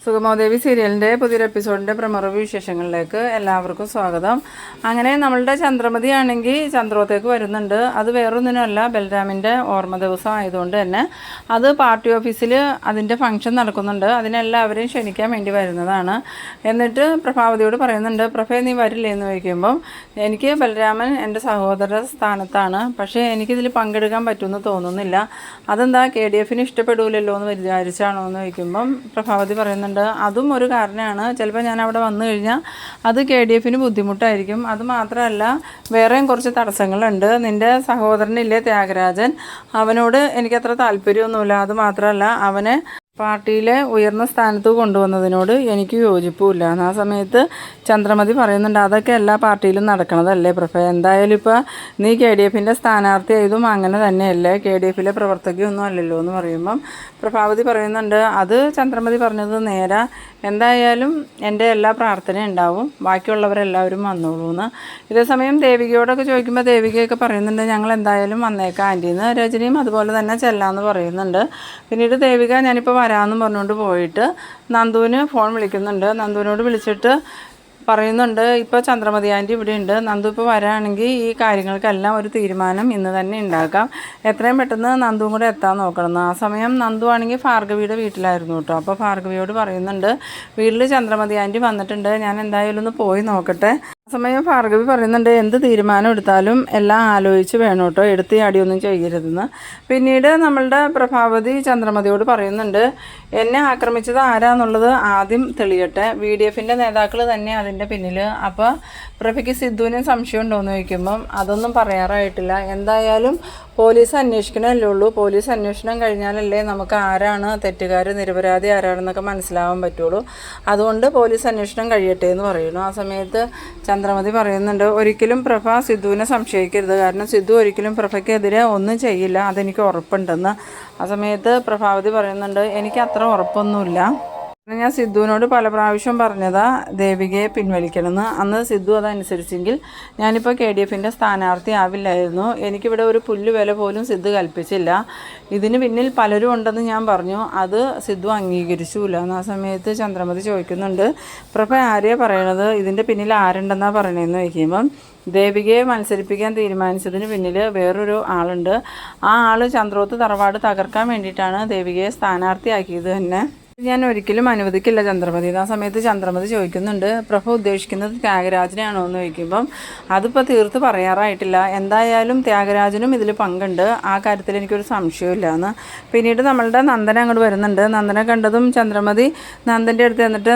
സുഗമോദേവി സീരിയലിൻ്റെ പുതിയൊരു എപ്പിസോഡിൻ്റെ പ്രമുഖ വിശേഷങ്ങളിലേക്ക് എല്ലാവർക്കും സ്വാഗതം. അങ്ങനെ നമ്മളുടെ ചന്ദ്രമതി ആണെങ്കിൽ ചന്ദ്രോത്തേക്ക് വരുന്നുണ്ട്. അത് വേറൊന്നിനുമല്ല, ബലരാമിൻ്റെ ഓർമ്മ ദിവസം ആയതുകൊണ്ട് തന്നെ അത് പാർട്ടി ഓഫീസിൽ അതിൻ്റെ ഫംഗ്ഷൻ നടക്കുന്നുണ്ട്. അതിനെല്ലാവരെയും ക്ഷണിക്കാൻ വേണ്ടി വരുന്നതാണ്. എന്നിട്ട് പ്രഭാവതിയോട് പറയുന്നുണ്ട്, പ്രഭേ നീ വരില്ലേ എന്ന് ചോദിക്കുമ്പം എനിക്ക് ബലരാമൻ എൻ്റെ സഹോദര സ്ഥാനത്താണ്, പക്ഷേ എനിക്കിതിൽ പങ്കെടുക്കാൻ പറ്റുമെന്ന് തോന്നുന്നില്ല. അതെന്താ KDF ഇഷ്ടപ്പെടില്ലല്ലോ എന്ന് വിചാരിച്ചാണോ എന്ന് ചോദിക്കുമ്പം പ്രഭാവതി പറയുന്നുണ്ട്, അതും ഒരു കാരണമാണ്. ചിലപ്പോൾ ഞാൻ അവിടെ വന്നു കഴിഞ്ഞാൽ അത് KDF ബുദ്ധിമുട്ടായിരിക്കും. അത് മാത്രമല്ല, വേറെയും കുറച്ച് തടസ്സങ്ങളുണ്ട്. നിൻ്റെ സഹോദരനില്ലേ ത്യാഗരാജൻ, അവനോട് എനിക്കത്ര താല്പര്യമൊന്നുമില്ല. അത് മാത്രമല്ല, അവനെ പാർട്ടിയിലെ ഉയർന്ന സ്ഥാനത്ത് കൊണ്ടുവന്നതിനോട് എനിക്ക് യോജിപ്പുമില്ല. ആ സമയത്ത് ചന്ദ്രമതി പറയുന്നുണ്ട്, അതൊക്കെ എല്ലാ പാർട്ടിയിലും നടക്കണതല്ലേ പ്രഭ, എന്തായാലും ഇപ്പോൾ നീ KDF സ്ഥാനാർത്ഥി ആയതും അങ്ങനെ തന്നെയല്ലേ, KDF പ്രവർത്തകയൊന്നും അല്ലല്ലോ എന്ന് പറയുമ്പം പ്രഭാവതി പറയുന്നുണ്ട്, അത് ചന്ദ്രമതി പറഞ്ഞത് നേരാ, എന്തായാലും എൻ്റെ എല്ലാ പ്രാർത്ഥനയും ഉണ്ടാവും, ബാക്കിയുള്ളവരെല്ലാവരും വന്നോളൂ എന്ന്. ഇതേസമയം ദേവികയോടൊക്കെ ചോദിക്കുമ്പോൾ ദേവികയൊക്കെ പറയുന്നുണ്ട്, ഞങ്ങൾ എന്തായാലും വന്നേക്കാം ആൻറ്റീന്ന്. രജനിയും അതുപോലെ തന്നെ ചെല്ലാമെന്ന് പറയുന്നുണ്ട്. പിന്നീട് ദേവിക ഞാനിപ്പോൾ വരാമെന്ന് പറഞ്ഞുകൊണ്ട് പോയിട്ട് നന്ദുവിന് ഫോൺ വിളിക്കുന്നുണ്ട്. നന്ദുവിനോട് വിളിച്ചിട്ട് പറയുന്നുണ്ട്, ഇപ്പോൾ ചന്ദ്രമതി ആൻറ്റി ഇവിടെ ഉണ്ട്, നന്ദു ഇപ്പോൾ വരാണെങ്കിൽ ഈ കാര്യങ്ങൾക്കെല്ലാം ഒരു തീരുമാനം ഇന്ന് തന്നെ ഉണ്ടാക്കാം, എത്രയും പെട്ടെന്ന് നന്ദുവും കൂടെ എത്താൻ നോക്കണം. ആ സമയം നന്ദു ആണെങ്കിൽ ഭാർഗവിയുടെ വീട്ടിലായിരുന്നു കേട്ടോ. അപ്പോൾ ഭാർഗവിയോട് പറയുന്നുണ്ട്, വീട്ടിൽ ചന്ദ്രമതി ആൻറ്റി വന്നിട്ടുണ്ട്, ഞാൻ എന്തായാലും ഒന്ന് പോയി നോക്കട്ടെ. ആ സമയം ഭാർഗവി പറയുന്നുണ്ട്, എന്ത് തീരുമാനം എടുത്താലും എല്ലാം ആലോചിച്ച് വേണം കേട്ടോ, എടുത്ത് ചാടിയൊന്നും ചെയ്യരുതെന്ന്. പിന്നീട് നമ്മളുടെ പ്രഭാവതി ചന്ദ്രമതിയോട് പറയുന്നുണ്ട്, എന്നെ ആക്രമിച്ചത് ആരാന്നുള്ളത് ആദ്യം തെളിയട്ടെ, VDF നേതാക്കൾ തന്നെ അതിൻ്റെ പിന്നിൽ. അപ്പോൾ പ്രഭയ്ക്ക് സിദ്ധുവിനും സംശയം ഉണ്ടോയെന്ന് ചോദിക്കുമ്പം അതൊന്നും പറയാറായിട്ടില്ല. എന്തായാലും പോലീസ് അന്വേഷിക്കണമല്ലേ ഉള്ളൂ, പോലീസ് അന്വേഷണം കഴിഞ്ഞാലല്ലേ നമുക്ക് ആരാണ് തെറ്റുകാർ നിരപരാധി ആരാണെന്നൊക്കെ മനസ്സിലാവാൻ പറ്റുള്ളൂ. അതുകൊണ്ട് പോലീസ് അന്വേഷണം കഴിയട്ടെ എന്ന് പറയുന്നു. ആ സമയത്ത് ചന്ദ്രമതി പറയുന്നുണ്ട്, ഒരിക്കലും പ്രഭ സിദ്ധുവിനെ സംശയിക്കരുത്, കാരണം സിദ്ധു ഒരിക്കലും പ്രഭയ്ക്കെതിരെ ഒന്നും ചെയ്യില്ല, അതെനിക്ക് ഉറപ്പുണ്ടെന്ന്. ആ സമയത്ത് പ്രഭാവതി പറയുന്നുണ്ട്, എനിക്ക് അത്ര ഉറപ്പൊന്നുമില്ല, ഞാൻ സിദ്ധുവിനോട് പല പ്രാവശ്യം പറഞ്ഞതാ ദേവികയെ പിൻവലിക്കണമെന്ന്. അന്ന് സിദ്ധു അതനുസരിച്ചെങ്കിൽ ഞാനിപ്പോൾ KDF സ്ഥാനാർത്ഥി ആവില്ലായിരുന്നു. എനിക്കിവിടെ ഒരു പുല്ല് വില പോലും സിദ്ധു കൽപ്പിച്ചില്ല. ഇതിന് പിന്നിൽ പലരും ഉണ്ടെന്ന് ഞാൻ പറഞ്ഞു, അത് സിദ്ധു അംഗീകരിച്ചില്ല. ആ സമയത്ത് ചന്ദ്രമതി ചോദിക്കുന്നുണ്ട്, പ്രഭ ആരെയാണ് പറയണത്, ഇതിൻ്റെ പിന്നിൽ ആരുണ്ടെന്നാണ് പറയണതെന്ന് ചോദിക്കുമ്പം ദേവികയെ മത്സരിപ്പിക്കാൻ തീരുമാനിച്ചതിന് പിന്നിൽ വേറൊരു ആളുണ്ട്. ആ ആൾ ചന്ദ്രോത്ത് തറവാട് തകർക്കാൻ വേണ്ടിയിട്ടാണ് ദേവികയെ സ്ഥാനാർത്ഥിയാക്കിയത് തന്നെ. ഞാൻ ഒരിക്കലും അനുവദിക്കില്ല ചന്ദ്രമതി. ആ സമയത്ത് ചന്ദ്രമതി ചോദിക്കുന്നുണ്ട്, പ്രഭ ഉദ്ദേശിക്കുന്നത് ത്യാഗരാജനെയാണോ എന്ന് ചോദിക്കുമ്പം അതിപ്പോൾ തീർത്ത് പറയാറായിട്ടില്ല, എന്തായാലും ത്യാഗരാജനും ഇതിൽ പങ്കുണ്ട്, ആ കാര്യത്തിൽ എനിക്കൊരു സംശയമില്ല എന്ന്. പിന്നീട് നമ്മളുടെ നന്ദന അങ്ങോട്ട് വരുന്നുണ്ട്. നന്ദനെ കണ്ടതും ചന്ദ്രമതി നന്ദൻ്റെ അടുത്ത് എന്നിട്ട്,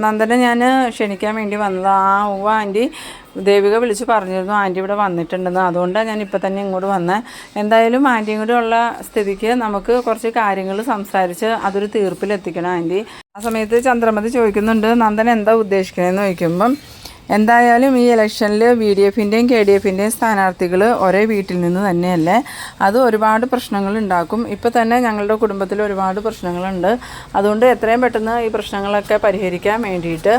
നന്ദനെ ഞാൻ ക്ഷണിക്കാൻ വേണ്ടി വന്നതാണ്. ആൻറ്റി ദേവിക വിളിച്ച് പറഞ്ഞിരുന്നു ആൻറ്റി ഇവിടെ വന്നിട്ടുണ്ടെന്ന്, അതുകൊണ്ടാണ് ഞാൻ ഇപ്പം തന്നെ ഇങ്ങോട്ട് വന്നത്. എന്തായാലും ആൻറ്റിയും കൂടെ ഉള്ള സ്ഥിതിക്ക് നമുക്ക് കുറച്ച് കാര്യങ്ങൾ സംസാരിച്ച് അതൊരു തീർപ്പിലെത്തിക്കണം ആൻറ്റി. ആ സമയത്ത് ചന്ദ്രമതി ചോദിക്കുന്നുണ്ട്, നന്ദൻ എന്താ ഉദ്ദേശിക്കണമെന്ന് ചോദിക്കുമ്പം എന്തായാലും ഈ ഇലക്ഷനിൽ VDF KDF സ്ഥാനാർത്ഥികൾ ഒരേ വീട്ടിൽ നിന്ന് തന്നെയല്ലേ, അത് ഒരുപാട് പ്രശ്നങ്ങൾ ഉണ്ടാക്കും. ഇപ്പോൾ തന്നെ ഞങ്ങളുടെ കുടുംബത്തിൽ ഒരുപാട് പ്രശ്നങ്ങളുണ്ട്. അതുകൊണ്ട് എത്രയും പെട്ടെന്ന് ഈ പ്രശ്നങ്ങളൊക്കെ പരിഹരിക്കാൻ വേണ്ടിയിട്ട്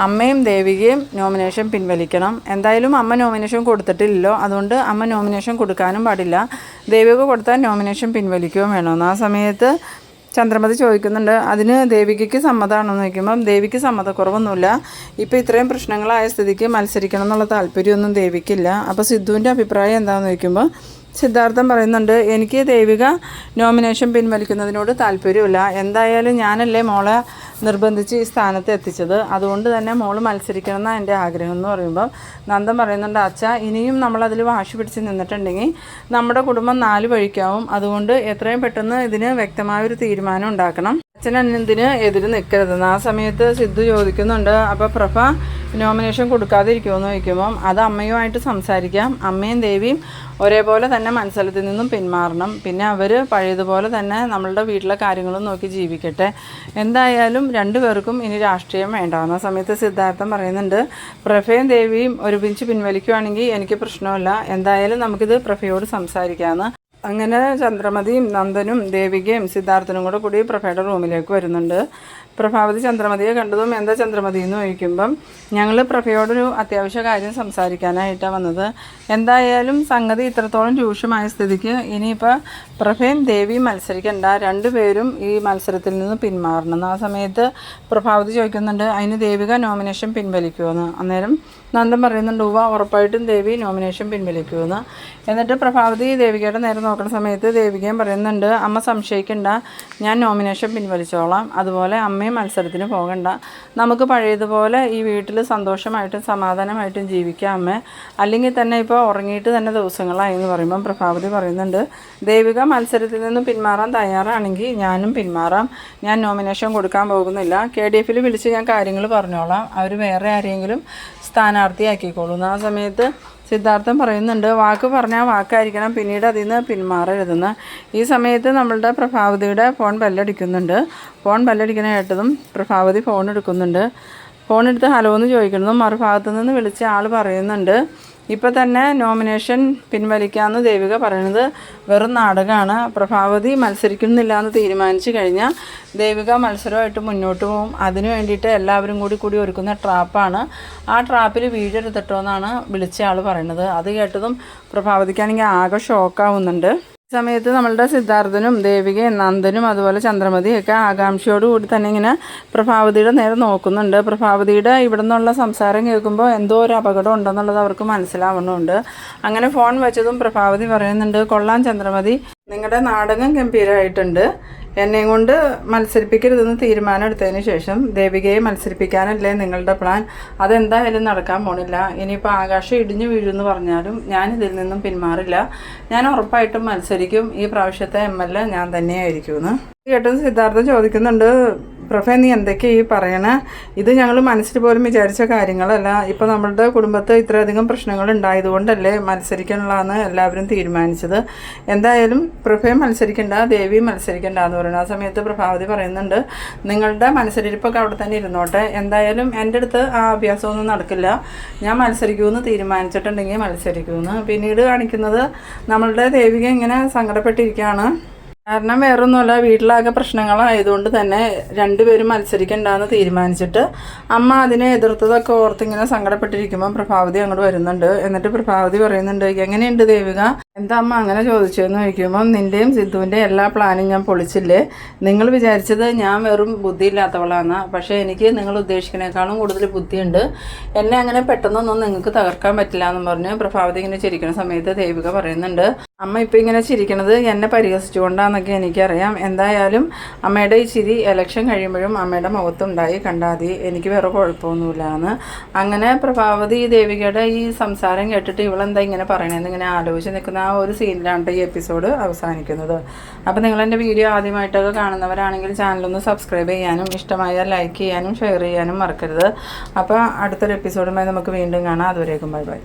അമ്മയും ദേവികയും നോമിനേഷൻ പിൻവലിക്കണം. എന്തായാലും അമ്മ നോമിനേഷൻ കൊടുത്തിട്ടില്ലല്ലോ, അതുകൊണ്ട് അമ്മ നോമിനേഷൻ കൊടുക്കാനും പാടില്ല. ദേവിക കൊടുത്താൽ നോമിനേഷൻ പിൻവലിക്കുകയും വേണമെന്ന്. ആ സമയത്ത് ചന്ദ്രമതി ചോദിക്കുന്നുണ്ട്, അതിന് ദേവികയ്ക്ക് സമ്മതമാണോ എന്ന് ചോദിക്കുമ്പം ദേവിക്ക് സമ്മതക്കുറവൊന്നുമില്ല. ഇപ്പോൾ ഇത്രയും പ്രശ്നങ്ങളായ സ്ഥിതിക്ക് മത്സരിക്കണം എന്നുള്ള താല്പര്യമൊന്നും ദേവിക്കില്ല. അപ്പോൾ സിദ്ധുവിൻ്റെ അഭിപ്രായം എന്താണെന്ന് ചോദിക്കുമ്പോൾ സിദ്ധാർത്ഥൻ പറയുന്നുണ്ട്, എനിക്ക് ദേവിക നോമിനേഷൻ പിൻവലിക്കുന്നതിനോട് താല്പര്യമില്ല, എന്തായാലും ഞാനല്ലേ മോളെ നിർബന്ധിച്ച് ഈ സ്ഥാനത്ത് എത്തിച്ചത്, അതുകൊണ്ട് തന്നെ മോള് മത്സരിക്കണം എന്നാണ് എൻ്റെ ആഗ്രഹം എന്ന് പറയുമ്പോൾ നന്ദൻ പറയുന്നുണ്ട്, അച്ഛാ ഇനിയും നമ്മളതിൽ വാശി പിടിച്ച് നിന്നിട്ടുണ്ടെങ്കിൽ നമ്മുടെ കുടുംബം 4 വഴിക്കാവും, അതുകൊണ്ട് എത്രയും പെട്ടെന്ന് ഇതിന് വ്യക്തമായൊരു തീരുമാനം ഉണ്ടാക്കണം, അച്ഛനെന്തിന് എതിര് നിൽക്കരുതെന്ന്. ആ സമയത്ത് സിദ്ധു ചോദിക്കുന്നുണ്ട്, അപ്പോൾ പ്രഭ നോമിനേഷൻ കൊടുക്കാതിരിക്കുമെന്ന് ചോദിക്കുമ്പം അത് അമ്മയുമായിട്ട് സംസാരിക്കാം, അമ്മയും ദേവിയും ഒരേപോലെ തന്നെ മത്സരത്തിൽ നിന്നും പിന്മാറണം, പിന്നെ അവർ പഴയതുപോലെ തന്നെ നമ്മളുടെ വീട്ടിലെ കാര്യങ്ങളും നോക്കി ജീവിക്കട്ടെ, എന്തായാലും 2 പേർക്കും ഇനി രാഷ്ട്രീയം വേണ്ട. ആ സമയത്ത് സിദ്ധാർത്ഥൻ പറയുന്നുണ്ട്, പ്രഭയും ദേവിയും ഒരുമിച്ച് പിൻവലിക്കുകയാണെങ്കിൽ എനിക്ക് പ്രശ്നമില്ല, എന്തായാലും നമുക്കിത് പ്രഭയോട് സംസാരിക്കാമെന്ന്. അങ്ങനെ ചന്ദ്രമതിയും നന്ദനും ദേവികയും സിദ്ധാർത്ഥനും കൂടി പ്രഭയുടെ റൂമിലേക്ക് വരുന്നുണ്ട്. പ്രഭാവതി ചന്ദ്രമതിയെ കണ്ടതും എന്താ ചന്ദ്രമതി എന്ന് ചോദിക്കുമ്പം ഞങ്ങൾ പ്രഭയോടൊരു അത്യാവശ്യ കാര്യം സംസാരിക്കാനായിട്ടാണ് വന്നത്. എന്തായാലും സംഗതി ഇത്രത്തോളം രൂക്ഷമായ സ്ഥിതിക്ക് ഇനിയിപ്പോൾ പ്രഭയും ദേവിയും മത്സരിക്കണ്ട, രണ്ടുപേരും ഈ മത്സരത്തിൽ നിന്ന് പിന്മാറണം. ആ സമയത്ത് പ്രഭാവതി ചോദിക്കുന്നുണ്ട് അതിന് ദേവിക നോമിനേഷൻ പിൻവലിക്കുമെന്ന്. അന്നേരം നന്ദൻ പറയുന്നുണ്ട് ഉവ്വ ഉറപ്പായിട്ടും ദേവി നോമിനേഷൻ പിൻവലിക്കുമെന്ന്. എന്നിട്ട് പ്രഭാവതി ദേവികയുടെ നേരെ നോക്കുന്ന സമയത്ത് ദേവികയും പറയുന്നുണ്ട് അമ്മ സംശയിക്കണ്ട, ഞാൻ നോമിനേഷൻ പിൻവലിച്ചോളാം. അതുപോലെ അമ്മയും മത്സരത്തിന് പോകണ്ട, നമുക്ക് പഴയതുപോലെ ഈ വീട്ടിൽ സന്തോഷമായിട്ടും സമാധാനമായിട്ടും ജീവിക്കാം അമ്മ. അല്ലെങ്കിൽ തന്നെ ഇപ്പോൾ ഉറങ്ങിയിട്ട് തന്നെ ദിവസങ്ങളായി എന്ന് പറയുമ്പം പ്രഭാവതി പറയുന്നുണ്ട് ദേവിക മത്സരത്തിൽ നിന്ന് പിന്മാറാൻ തയ്യാറാണെങ്കിൽ ഞാനും പിന്മാറാം, ഞാൻ നോമിനേഷൻ കൊടുക്കാൻ പോകുന്നില്ല. KDF വിളിച്ച് ഞാൻ കാര്യങ്ങൾ പറഞ്ഞോളാം, അവർ വേറെ ആരെങ്കിലും സ്ഥാനാർത്ഥിയാക്കിക്കോളൂ. ആ സമയത്ത് സിദ്ധാർത്ഥൻ പറയുന്നുണ്ട് വാക്ക് പറഞ്ഞാൽ വാക്കായിരിക്കണം, പിന്നീട് അതിൽ നിന്ന് പിന്മാറരുതെന്ന്. ഈ സമയത്ത് നമ്മളുടെ പ്രഭാവതിയുടെ ഫോൺ ബെല്ലടിക്കുന്നുണ്ട്. ഫോൺ ബെല്ലടിക്കുന്ന കേട്ടതും പ്രഭാവതി ഫോൺ എടുക്കുന്നുണ്ട്. ഫോൺ എടുത്ത് ഹലോ എന്ന് ചോദിക്കുന്നതും മറുഭാഗത്തു നിന്ന് വിളിച്ച ആൾ പറയുന്നുണ്ട് ഇപ്പോൾ തന്നെ നോമിനേഷൻ പിൻവലിക്കാമെന്ന് ദേവിക പറയുന്നത് വെറും നാടകമാണ്. പ്രഭാവതി മത്സരിക്കുന്നില്ല എന്ന് തീരുമാനിച്ചു കഴിഞ്ഞാൽ ദേവിക മത്സരമായിട്ട് മുന്നോട്ട് പോകും. അതിനു വേണ്ടിയിട്ട് എല്ലാവരും കൂടി ഒരുക്കുന്ന ട്രാപ്പാണ്. ആ ട്രാപ്പിൽ വീഴരുതട്ടോ എന്നാണ് വിളിച്ച ആൾ പറയുന്നത്. അത് കേട്ടതും പ്രഭാവതിക്കാണെങ്കിൽ ആകെ ഷോക്കാവുന്നുണ്ട്. ഈ സമയത്ത് നമ്മളുടെ സിദ്ധാർത്ഥനും ദേവികയും നന്ദനും അതുപോലെ ചന്ദ്രമതിയൊക്കെ ആകാംക്ഷയോടുകൂടി തന്നെ ഇങ്ങനെ പ്രഭാവതിയുടെ നേരെ നോക്കുന്നുണ്ട്. പ്രഭാവതിയുടെ ഇവിടെ നിന്നുള്ള സംസാരം കേൾക്കുമ്പോൾ എന്തോ ഒരു അപകടം ഉണ്ടെന്നുള്ളത് അവർക്ക് മനസ്സിലാവുന്നുണ്ട്. അങ്ങനെ ഫോൺ വെച്ചതും പ്രഭാവതി പറയുന്നുണ്ട് കൊള്ളാം ചന്ദ്രമതി, നിങ്ങളുടെ നാടകം ഗംഭീരമായിട്ടുണ്ട്. എന്നെയും കൊണ്ട് മത്സരിപ്പിക്കരുതെന്ന് തീരുമാനം എടുത്തതിന് ശേഷം ദേവികയെ മത്സരിപ്പിക്കാനല്ലേ നിങ്ങളുടെ പ്ലാൻ? അതെന്തായാലും നടക്കാൻ പോണില്ല. ഇനിയിപ്പോൾ ആകാശം ഇടിഞ്ഞു വീഴുമെന്ന് പറഞ്ഞാലും ഞാൻ ഇതിൽ നിന്നും പിന്മാറില്ല. ഞാൻ ഉറപ്പായിട്ടും മത്സരിക്കും. ഈ പ്രാവശ്യത്തെ MLA ഞാൻ തന്നെയായിരിക്കുമെന്ന്. കേട്ടത് സിദ്ധാർത്ഥൻ ചോദിക്കുന്നുണ്ട് പ്രഭ നീ എന്തൊക്കെയാണ് ഈ പറയണേ? ഇത് ഞങ്ങൾ മനസ്സിൽ പോലും വിചാരിച്ച കാര്യങ്ങളല്ല. ഇപ്പോൾ നമ്മളുടെ കുടുംബത്ത് ഇത്രയധികം പ്രശ്നങ്ങൾ ഉണ്ടായതുകൊണ്ടല്ലേ മത്സരിക്കാനുള്ളതെന്ന് എല്ലാവരും തീരുമാനിച്ചത്. എന്തായാലും പ്രഭയും മത്സരിക്കണ്ട, ദേവിയും മത്സരിക്കണ്ട എന്ന് പറയുന്നത്. ആ സമയത്ത് പ്രഭാവതി പറയുന്നുണ്ട് നിങ്ങളുടെ മത്സരിപ്പൊക്കെ അവിടെ തന്നെ ഇരുന്നോട്ടെ, എന്തായാലും എൻ്റെ അടുത്ത് ആ അഭ്യാസമൊന്നും നടക്കില്ല. ഞാൻ മത്സരിക്കുമെന്ന് തീരുമാനിച്ചിട്ടുണ്ടെങ്കിൽ മത്സരിക്കുമെന്ന്. പിന്നീട് കാണിക്കുന്നത് നമ്മളുടെ ദേവിക ഇങ്ങനെ സങ്കടപ്പെട്ടിരിക്കുകയാണ്. കാരണം വേറൊന്നുമല്ല, വീട്ടിലാകെ പ്രശ്നങ്ങളായതുകൊണ്ട് തന്നെ രണ്ടുപേരും മത്സരിക്കണ്ടെന്ന് തീരുമാനിച്ചിട്ട് അമ്മ അതിനെ എതിർത്തതൊക്കെ ഓർത്തിങ്ങനെ സങ്കടപ്പെട്ടിരിക്കുമ്പോൾ പ്രഭാവതി അങ്ങോട്ട് വരുന്നുണ്ട്. എന്നിട്ട് പ്രഭാവതി പറയുന്നുണ്ട് എങ്ങനെയുണ്ട് ദേവിക, എന്താ അമ്മ അങ്ങനെ ചോദിച്ചതെന്ന് ചോദിക്കുമ്പോൾ നിൻ്റെയും സിദ്ധുവിൻ്റെയും എല്ലാ പ്ലാനും ഞാൻ പൊളിച്ചില്ലേ? നിങ്ങൾ വിചാരിച്ചത് ഞാൻ വെറും ബുദ്ധിയില്ലാത്തവളാണ്, പക്ഷേ എനിക്ക് നിങ്ങൾ ഉദ്ദേശിക്കുന്നതിനേക്കാളും കൂടുതൽ ബുദ്ധിയുണ്ട്. എന്നെ അങ്ങനെ പെട്ടെന്നൊന്നും നിങ്ങൾക്ക് തകർക്കാൻ പറ്റില്ല എന്ന് പറഞ്ഞ് പ്രഭാവതി ഇങ്ങനെ ചിരിക്കുന്ന സമയത്ത് ദേവിക പറയുന്നുണ്ട് അമ്മ ഇപ്പോൾ ഇങ്ങനെ ചിരിക്കണത് എന്നെ പരിഹസിച്ചുകൊണ്ടാണെന്നൊക്കെ എനിക്കറിയാം. എന്തായാലും അമ്മയുടെ ഈ ചിരി ഇലക്ഷൻ കഴിയുമ്പോഴും അമ്മയുടെ മുഖത്തുണ്ടായി കണ്ടാതി, എനിക്ക് വേറെ കുഴപ്പമൊന്നുമില്ല എന്ന്. അങ്ങനെ പ്രഭാവതി ദേവികയുടെ ഈ സംസാരം കേട്ടിട്ട് ഇവളെന്താ ഇങ്ങനെ പറയണതെന്ന് ഇങ്ങനെ ആലോചിച്ച് നിൽക്കുന്ന ആ ഒരു സീനിലാണ് ഈ എപ്പിസോഡ് അവസാനിക്കുന്നത്. അപ്പോൾ നിങ്ങളെൻ്റെ വീഡിയോ ആദ്യമായിട്ടൊക്കെ കാണുന്നവരാണെങ്കിൽ ചാനലൊന്ന് സബ്സ്ക്രൈബ് ചെയ്യാനും ഇഷ്ടമായാൽ ലൈക്ക് ചെയ്യാനും ഷെയർ ചെയ്യാനും മറക്കരുത്. അപ്പോൾ അടുത്തൊരു എപ്പിസോഡുമായി നമുക്ക് വീണ്ടും കാണാം. അതുവരേക്കും ബൈ ബൈ.